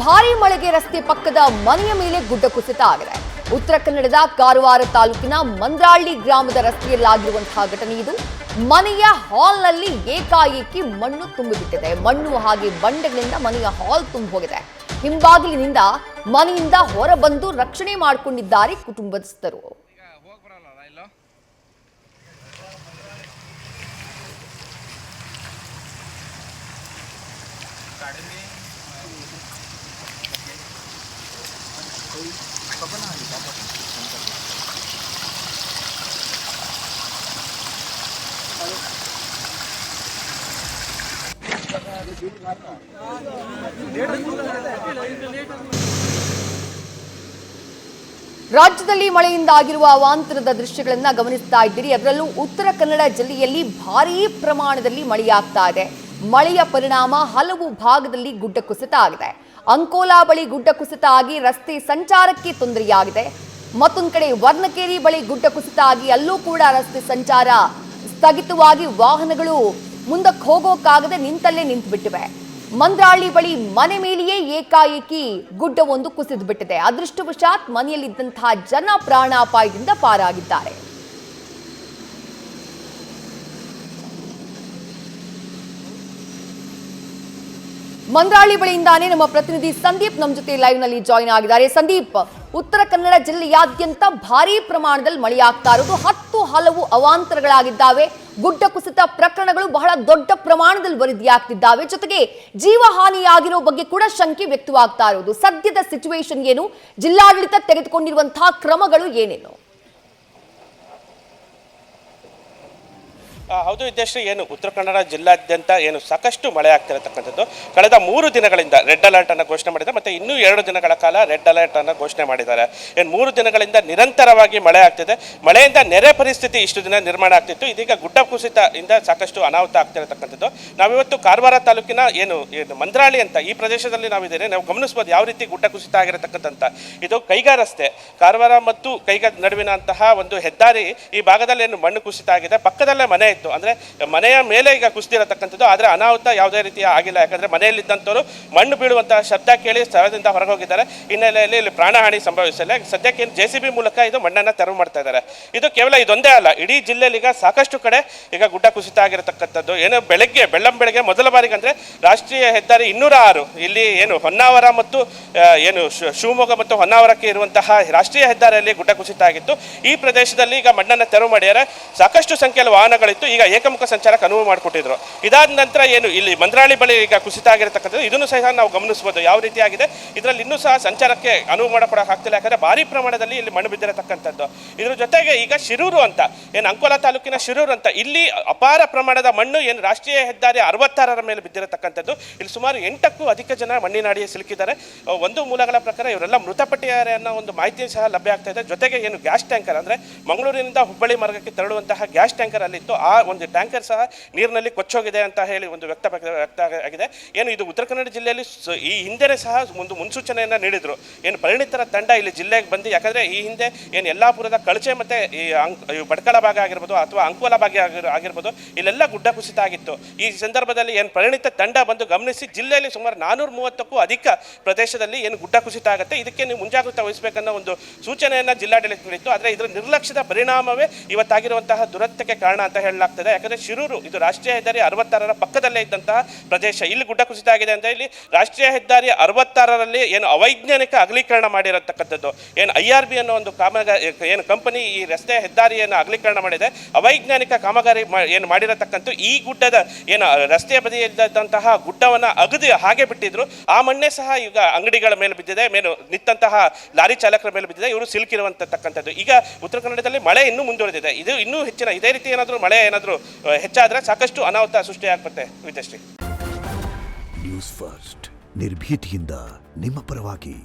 ಭಾರೀ ಮಳೆಗೆ ರಸ್ತೆ ಪಕ್ಕದ ಮನೆಯ ಮೇಲೆ ಗುಡ್ಡ ಕುಸಿತ ಆಗಿದೆ. ಉತ್ತರ ಕನ್ನಡದ ಕಾರವಾರ ತಾಲೂಕಿನ ಮಂದ್ರಾಳ್ಳಿ ಗ್ರಾಮದ ರಸ್ತೆಯಲ್ಲಾಗಿರುವಂತಹ ಘಟನೆ ಇದು. ಮನೆಯ ಹಾಲ್ನಲ್ಲಿ ಏಕಾಏಕಿ ಮಣ್ಣು ತುಂಬಿಬಿಟ್ಟಿದೆ. ಮಣ್ಣು ಹಾಗೆ ಬಂಡೆಗಳಿಂದ ಮನೆಯ ಹಾಲ್ ತುಂಬಿ ಹೋಗಿದೆ. ಹಿಂಬಾಗಿಲಿನಿಂದ ಮನೆಯಿಂದ ಹೊರಬಂದು ರಕ್ಷಣೆ ಮಾಡಿಕೊಂಡಿದ್ದಾರೆ ಕುಟುಂಬಸ್ಥರು. ರಾಜ್ಯದಲ್ಲಿ ಮಳೆಯಿಂದ ಆಗಿರುವ ಅವಾಂತರದ ದೃಶ್ಯಗಳನ್ನು ಗಮನಿಸ್ತಾ ಇದ್ದೀರಿ. ಅದರಲ್ಲೂ ಉತ್ತರ ಕನ್ನಡ ಜಿಲ್ಲೆಯಲ್ಲಿ ಭಾರೀ ಪ್ರಮಾಣದಲ್ಲಿ ಮಳೆಯಾಗ್ತಾ ಇದೆ. ಮಳೆಯ ಪರಿಣಾಮ ಹಲವು ಭಾಗದಲ್ಲಿ ಗುಡ್ಡ ಕುಸಿತ ಆಗಿದೆ. ಅಂಕೋಲಾ ಬಳಿ ಗುಡ್ಡ ಕುಸಿತ ಆಗಿ ರಸ್ತೆ ಸಂಚಾರಕ್ಕೆ ತೊಂದರೆಯಾಗಿದೆ. ಮತ್ತೊಂದು ಕಡೆ ವರ್ಣಕೇರಿ ಬಳಿ ಗುಡ್ಡ ಕುಸಿತ ಆಗಿ ಅಲ್ಲೂ ಕೂಡ ರಸ್ತೆ ಸಂಚಾರ ಸ್ಥಗಿತವಾಗಿ ವಾಹನಗಳು ಮುಂದಕ್ಕೆ ಹೋಗೋಕ್ಕಾಗದೆ ನಿಂತಲ್ಲೇ ನಿಂತುಬಿಟ್ಟಿವೆ. ಮಂದ್ರಾಳ್ಳಿ ಬಳಿ ಮನೆ ಮೇಲೆಯೇ ಏಕಾಏಕಿ ಗುಡ್ಡವೊಂದು ಕುಸಿದು ಬಿಟ್ಟಿದೆ. ಅದೃಷ್ಟವಶಾತ್ ಮನೆಯಲ್ಲಿದ್ದಂತಹ ಜನ ಪ್ರಾಣಾಪಾಯದಿಂದ ಪಾರಾಗಿದ್ದಾರೆ. ಮಂದ್ರಾಳ್ಳಿ ಬಳಿಯಿಂದಾನೇ ನಮ್ಮ ಪ್ರತಿನಿಧಿ ಸಂದೀಪ್ ನಮ್ಮ ಜೊತೆ ಲೈವ್ ನಲ್ಲಿ ಜಾಯಿನ್ ಆಗಿದ್ದಾರೆ. ಸಂದೀಪ್, ಉತ್ತರ ಕನ್ನಡ ಜಿಲ್ಲೆಯಾದ್ಯಂತ ಭಾರೀ ಪ್ರಮಾಣದಲ್ಲಿ ಮಳೆಯಾಗ್ತಾ ಇರೋದು, ಹಲವು ಅವಾಂತರಗಳಾಗಿದ್ದಾವೆ. ಗುಡ್ಡ ಕುಸಿತ ಪ್ರಕರಣಗಳು ಬಹಳ ದೊಡ್ಡ ಪ್ರಮಾಣದಲ್ಲಿ ವರದಿಯಾಗ್ತಿದ್ದಾವೆ. ಜೊತೆಗೆ ಜೀವಹಾನಿಯಾಗಿರೋ ಬಗ್ಗೆ ಕೂಡ ಶಂಕೆ ವ್ಯಕ್ತವಾಗ್ತಾ ಇರೋದು. ಸದ್ಯದ ಸಿಚುವೇಶನ್ ಏನು? ಜಿಲ್ಲಾಡಳಿತ ತೆಗೆದುಕೊಂಡಿರುವಂತಹ ಕ್ರಮಗಳು ಏನೇನು? ಹೌದು ವಿದ್ಯಾಶ್ರೀ, ಏನು ಉತ್ತರ ಕನ್ನಡ ಜಿಲ್ಲಾದ್ಯಂತ ಏನು ಸಾಕಷ್ಟು ಮಳೆ ಆಗ್ತಿರತಕ್ಕಂಥದ್ದು. ಕಳೆದ 3 ದಿನಗಳಿಂದ ರೆಡ್ ಅಲರ್ಟ್ ಅನ್ನು ಘೋಷಣೆ ಮಾಡಿದ್ದಾರೆ. ಮತ್ತು ಇನ್ನೂ 2 ದಿನಗಳ ಕಾಲ ರೆಡ್ ಅಲರ್ಟ್ ಅನ್ನು ಘೋಷಣೆ ಮಾಡಿದ್ದಾರೆ. ಏನು 3 ದಿನಗಳಿಂದ ನಿರಂತರವಾಗಿ ಮಳೆ ಆಗ್ತಿದೆ. ಮಳೆಯಿಂದ ನೆರೆ ಪರಿಸ್ಥಿತಿ ಇಷ್ಟು ದಿನ ನಿರ್ಮಾಣ ಆಗ್ತಿತ್ತು. ಇದೀಗ ಗುಡ್ಡ ಕುಸಿತದಿಂದ ಸಾಕಷ್ಟು ಅನಾಹುತ ಆಗ್ತಿರತಕ್ಕಂಥದ್ದು. ನಾವಿವತ್ತು ಕಾರವಾರ ತಾಲೂಕಿನ ಏನು ಮಂದ್ರಾಳಿ ಅಂತ ಈ ಪ್ರದೇಶದಲ್ಲಿ ನಾವಿದ್ದೇವೆ. ನಾವು ಗಮನಿಸ್ಬೋದು ಯಾವ ರೀತಿ ಗುಡ್ಡ ಕುಸಿತ ಆಗಿರತಕ್ಕಂಥ. ಇದು ಕೈಗಾ ರಸ್ತೆ, ಕಾರವಾರ ಮತ್ತು ಕೈಗಾ ನಡುವಿನಂತಹ ಒಂದು ಹೆದ್ದಾರಿ. ಈ ಭಾಗದಲ್ಲಿ ಏನು ಮಣ್ಣು ಕುಸಿತ ಆಗಿದೆ. ಪಕ್ಕದಲ್ಲೇ ಮನೆ ಇತ್ತು, ಅಂದರೆ ಮನೆಯ ಮೇಲೆ ಈಗ ಕುಸಿದಿರತಕ್ಕಂಥದ್ದು. ಆದರೆ ಅನಾಹುತ ಯಾವುದೇ ರೀತಿಯ ಆಗಿಲ್ಲ. ಯಾಕಂದರೆ ಮನೆಯಲ್ಲಿದ್ದಂಥವರು ಮಣ್ಣು ಬೀಳುವಂತಹ ಶಬ್ದ ಕೇಳಿ ಸ್ಥಳದಿಂದ ಹೊರಗೋಗಿದ್ದಾರೆ. ಹಿನ್ನೆಲೆಯಲ್ಲಿ ಇಲ್ಲಿ ಪ್ರಾಣಹಾನಿ ಸಂಭವಿಸಿಲ್ಲ. ಸದ್ಯಕ್ಕೆ JCB ಮೂಲಕ ಇದು ಮಣ್ಣನ್ನು ತೆರವು ಮಾಡ್ತಾ ಇದ್ದಾರೆ. ಇದು ಕೇವಲ ಇದೊಂದೇ ಅಲ್ಲ, ಇಡೀ ಜಿಲ್ಲೆಯಲ್ಲಿ ಈಗ ಸಾಕಷ್ಟು ಕಡೆ ಈಗ ಗುಡ್ಡ ಕುಸಿತ ಆಗಿರತಕ್ಕಂಥದ್ದು. ಏನು ಬೆಳಗ್ಗೆ ಮೊದಲ ಬಾರಿಗೆ ಅಂದರೆ ರಾಷ್ಟ್ರೀಯ ಹೆದ್ದಾರಿ 206 ಇಲ್ಲಿ ಏನು ಹೊನ್ನಾವರ ಮತ್ತು ಏನು ಶಿವಮೊಗ್ಗ ಮತ್ತು ಹೊನ್ನಾವರಕ್ಕೆ ಇರುವಂತಹ ರಾಷ್ಟ್ರೀಯ ಹೆದ್ದಾರಿಯಲ್ಲಿ ಗುಡ್ಡ ಕುಸಿತ ಆಗಿತ್ತು. ಈ ಪ್ರದೇಶದಲ್ಲಿ ಈಗ ಮಣ್ಣನ್ನು ತೆರವು ಮಾಡಿದರೆ ಸಾಕಷ್ಟು ಸಂಖ್ಯೆಯಲ್ಲಿ ವಾಹನಗಳಿತ್ತು. ಈಗ ಏಕಮುಖ ಸಂಚಾರಕ್ಕೆ ಅನುವು ಮಾಡಿಕೊಟ್ಟಿದ್ರು. ಇದಾದ ನಂತರ ಏನು ಇಲ್ಲಿ ಮಂದ್ರಾಳಿ ಬಳಿ ಈಗ ಕುಸಿತ ಆಗಿರತಕ್ಕಂಥದ್ದು. ಇದನ್ನು ಸಹ ನಾವು ಗಮನಿಸಬಹುದು ಯಾವ ರೀತಿ ಆಗಿದೆ. ಇದರಲ್ಲಿ ಇನ್ನೂ ಸಹ ಸಂಚಾರಕ್ಕೆ ಅನುವು ಮಾಡಿಕೊಡೋಕ್ಕಾಗ್ತಿಲ್ಲ. ಯಾಕಂದರೆ ಭಾರಿ ಪ್ರಮಾಣದಲ್ಲಿ ಇಲ್ಲಿ ಮಣ್ಣು ಬಿದ್ದಿರತಕ್ಕಂಥದ್ದು. ಇದ್ರ ಜೊತೆಗೆ ಈಗ ಶಿರೂರು ಅಂತ ಏನು ಅಂಕೋಲಾ ತಾಲೂಕಿನ ಶಿರೂರು ಅಂತ ಇಲ್ಲಿ ಅಪಾರ ಪ್ರಮಾಣದ ಮಣ್ಣು ಏನು ರಾಷ್ಟ್ರೀಯ ಹೆದ್ದಾರಿ 66ರ ಮೇಲೆ ಬಿದ್ದಿರತಕ್ಕಂಥದ್ದು. ಇಲ್ಲಿ ಸುಮಾರು 8ಕ್ಕೂ ಅಧಿಕ ಜನ ಮಣ್ಣಿನಾಡಿಗೆ ಸಿಲುಕಿದ್ದಾರೆ. ಒಂದು ಮೂಲಗಳ ಪ್ರಕಾರ ಇವರೆಲ್ಲ ಮೃತಪಟ್ಟಿದ್ದಾರೆ ಅನ್ನೋ ಒಂದು ಮಾಹಿತಿ ಸಹ ಲಭ್ಯ ಆಗ್ತಾ ಇದೆ. ಜೊತೆಗೆ ಏನು ಗ್ಯಾಸ್ ಟ್ಯಾಂಕರ್ ಅಂದರೆ ಮಂಗಳೂರಿನಿಂದ ಹುಬ್ಬಳ್ಳಿ ಮಾರ್ಗಕ್ಕೆ ತೆರಳುವಂತಹ ಗ್ಯಾಸ್ ಟ್ಯಾಂಕರ್ ಅಲ್ಲಿತ್ತು. ಆ ಒಂದು ಟ್ಯಾಂಕರ್ ಸಹ ನೀರಿನಲ್ಲಿ ಕೊಚ್ಚೋಗಿದೆ ಅಂತ ಹೇಳಿ ಒಂದು ವ್ಯಕ್ತ ಆಗಿದೆ. ಏನು ಇದು ಉತ್ತರ ಕನ್ನಡ ಜಿಲ್ಲೆಯಲ್ಲಿ ಈ ಹಿಂದೆ ಸಹ ಒಂದು ಮುನ್ಸೂಚನೆಯನ್ನು ನೀಡಿದರು. ಏನು ಪರಿಣಿತರ ತಂಡ ಇಲ್ಲಿ ಜಿಲ್ಲೆಗೆ ಬಂದು, ಯಾಕಂದರೆ ಈ ಹಿಂದೆ ಏನು ಯಲ್ಲಾಪುರದ ಕಳಚೆ ಮತ್ತು ಈ ಭಟ್ಕಳ ಭಾಗ ಆಗಿರ್ಬೋದು ಅಥವಾ ಅಂಕೋಲಾ ಭಾಗ ಆಗಿರ್ಬೋದು, ಇಲ್ಲೆಲ್ಲ ಗುಡ್ಡ ಕುಸಿತ ಆಗಿತ್ತು. ಈ ಸಂದರ್ಭದಲ್ಲಿ ಏನು ಪರಿಣಿತ ತಂಡ ಬಂದು ಗಮನಿಸಿ ಜಿಲ್ಲೆಯಲ್ಲಿ ಸುಮಾರು 430ಕ್ಕೂ ಅಧಿಕ ಪ್ರದೇಶದಲ್ಲಿ ಏನು ಗುಡ್ಡ ಕುಸಿತ ಆಗುತ್ತೆ, ಇದಕ್ಕೆ ನೀವು ಮುಂಜಾಗ್ರತೆ ವಹಿಸಬೇಕನ್ನೋ ಒಂದು ಸೂಚನೆಯನ್ನು ಜಿಲ್ಲಾಡಳಿತ ನೀಡಿತ್ತು. ಆದರೆ ಇದರ ನಿರ್ಲಕ್ಷ್ಯದ ಪರಿಣಾಮವೇ ಇವತ್ತಾಗಿರುವಂತಹ ದುರಂತಕ್ಕೆ ಕಾರಣ ಅಂತ ಹೇಳಲಾಗ್ತದೆ. ಯಾಕಂದರೆ ಶಿರೂರು ಇದು ರಾಷ್ಟ್ರೀಯ ಹೆದ್ದಾರಿ 66ರ ಪಕ್ಕದಲ್ಲೇ ಇದ್ದಂತಹ ಪ್ರದೇಶ. ಇಲ್ಲಿ ಗುಡ್ಡ ಕುಸಿತ ಆಗಿದೆ ಅಂದರೆ ಇಲ್ಲಿ ರಾಷ್ಟ್ರೀಯ ಹೆದ್ದಾರಿ 66ರಲ್ಲಿ ಏನು ಅವೈಜ್ಞಾನಿಕ ಅಗಲೀಕರಣ ಮಾಡಿರತಕ್ಕಂಥದ್ದು. ಏನು IRB ಅನ್ನೋ ಒಂದು ಏನು ಕಂಪನಿ ಈ ರಸ್ತೆ ಹೆದ್ದಾರಿಯನ್ನು ಅಗಲೀಕರಣ ಮಾಡಿದೆ. ಅವೈಜ್ಞಾನಿಕ ಕಾಮಗಾರಿ ಏನು ಮಾಡಿರತಕ್ಕಂಥ ಈ ಗುಡ್ಡದ ಏನು ರಸ್ತೆಯ ಬದಿಯಲ್ಲಿದ್ದಂತಹ ಗುಡ್ಡವನ್ನು ಅಗದಿ ಹಾಗೆ ಬಿಟ್ಟಿದ್ರು. ಆ ಮಣ್ಣೆ ಸಹ ಈಗ ಅಂಗಡಿಗಳ ಮೇಲೆ ಬಿದ್ದಿದೆ, ನಿಂತಹ ಲಾರಿ ಚಾಲಕರ ಮೇಲೆ ಬಿದ್ದಿದೆ. ಇವರು ಸಿಲುಕಿರುವಂತಕ್ಕಂಥದ್ದು. ಈಗ ಉತ್ತರ ಕನ್ನಡದಲ್ಲಿ ಮಳೆ ಇನ್ನೂ ಮುಂದುವರೆದಿದೆ. ಇದು ಇನ್ನೂ ಹೆಚ್ಚಿನ ಇದೇ ರೀತಿ ಏನಾದರೂ ಮಳೆ ಏನಾದರೂ ಹೆಚ್ಚಾದರೆ ಸಾಕಷ್ಟು ಅನಾಹುತ ಸೃಷ್ಟಿಯಾಗುತ್ತೆ. ವಿದ್ಯಾಶ್ರೀ, ನ್ಯೂಸ್ ಫಸ್ಟ್ ನಿರ್ಭೀತಿಯಿಂದ ನಿಮ್ಮ ಪರವಾಗಿ.